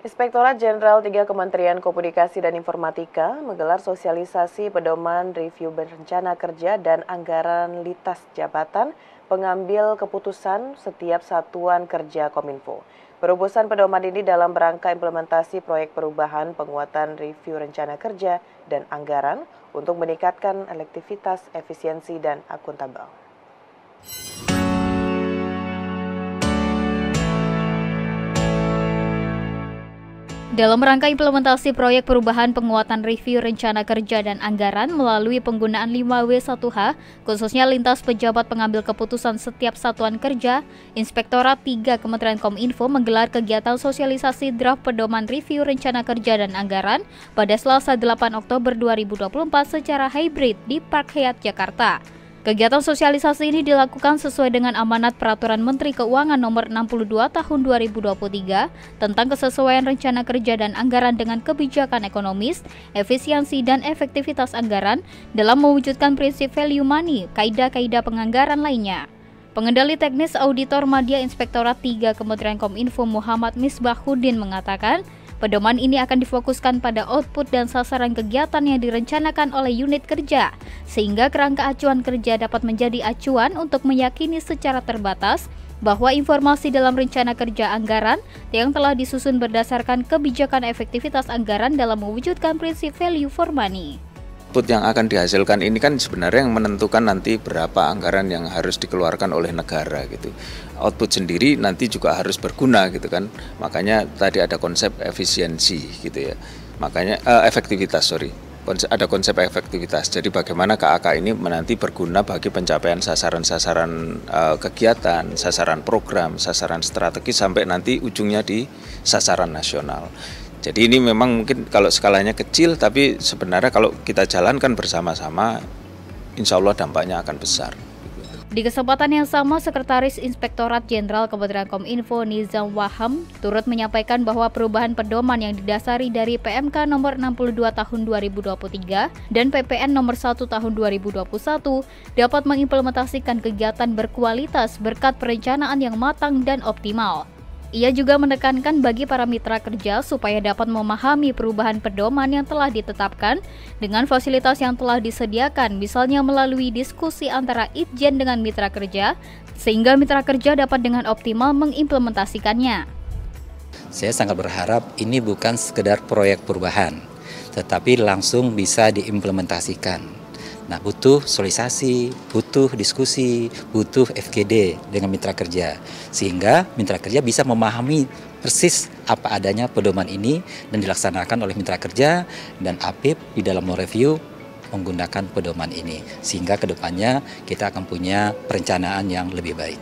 Inspektorat Jenderal 3 Kementerian Komunikasi dan Informatika menggelar sosialisasi pedoman review berencana kerja dan anggaran lintas jabatan pengambil keputusan setiap satuan kerja Kominfo. Perumusan pedoman ini dalam rangka implementasi proyek perubahan penguatan review rencana kerja dan anggaran untuk meningkatkan efektivitas, efisiensi, dan akuntabel. Dalam rangka implementasi proyek perubahan penguatan review rencana kerja dan anggaran melalui penggunaan 5W1H, khususnya lintas pejabat pengambil keputusan setiap satuan kerja, Inspektorat 3 Kementerian Kominfo menggelar kegiatan sosialisasi draft pedoman review rencana kerja dan anggaran pada Selasa 8 Oktober 2024 secara hybrid di Park Hyatt, Jakarta. Kegiatan sosialisasi ini dilakukan sesuai dengan amanat Peraturan Menteri Keuangan Nomor 62 Tahun 2023 tentang kesesuaian rencana kerja dan anggaran dengan kebijakan ekonomis, efisiensi, dan efektivitas anggaran dalam mewujudkan prinsip value money, kaidah-kaidah penganggaran lainnya. Pengendali teknis Auditor Madya Inspektorat 3 Kementerian Kominfo Muhammad Misbahuddin mengatakan, pedoman ini akan difokuskan pada output dan sasaran kegiatan yang direncanakan oleh unit kerja, sehingga kerangka acuan kerja dapat menjadi acuan untuk meyakini secara terbatas bahwa informasi dalam rencana kerja anggaran yang telah disusun berdasarkan kebijakan efektivitas anggaran dalam mewujudkan prinsip value for money. Output yang akan dihasilkan ini kan sebenarnya yang menentukan nanti berapa anggaran yang harus dikeluarkan oleh negara gitu. Output sendiri nanti juga harus berguna gitu kan. Makanya tadi ada konsep efisiensi gitu ya. Makanya efektivitas, ada konsep efektivitas. Jadi bagaimana KAK ini nanti berguna bagi pencapaian sasaran-sasaran kegiatan, sasaran program, sasaran strategi sampai nanti ujungnya di sasaran nasional. Jadi ini memang mungkin kalau skalanya kecil, tapi sebenarnya kalau kita jalankan bersama-sama, insya Allah dampaknya akan besar. Di kesempatan yang sama, Sekretaris Inspektorat Jenderal Kementerian Kominfo Nizam Waham turut menyampaikan bahwa perubahan pedoman yang didasari dari PMK nomor 62 tahun 2023 dan PPN nomor 1 tahun 2021 dapat mengimplementasikan kegiatan berkualitas berkat perencanaan yang matang dan optimal. Ia juga menekankan bagi para mitra kerja supaya dapat memahami perubahan pedoman yang telah ditetapkan dengan fasilitas yang telah disediakan, misalnya melalui diskusi antara Itjen dengan mitra kerja, sehingga mitra kerja dapat dengan optimal mengimplementasikannya. Saya sangat berharap ini bukan sekedar proyek perubahan, tetapi langsung bisa diimplementasikan. Nah, butuh sosialisasi, butuh diskusi, butuh FGD dengan mitra kerja. Sehingga mitra kerja bisa memahami persis apa adanya pedoman ini dan dilaksanakan oleh mitra kerja dan APIP di dalam review menggunakan pedoman ini. Sehingga kedepannya kita akan punya perencanaan yang lebih baik.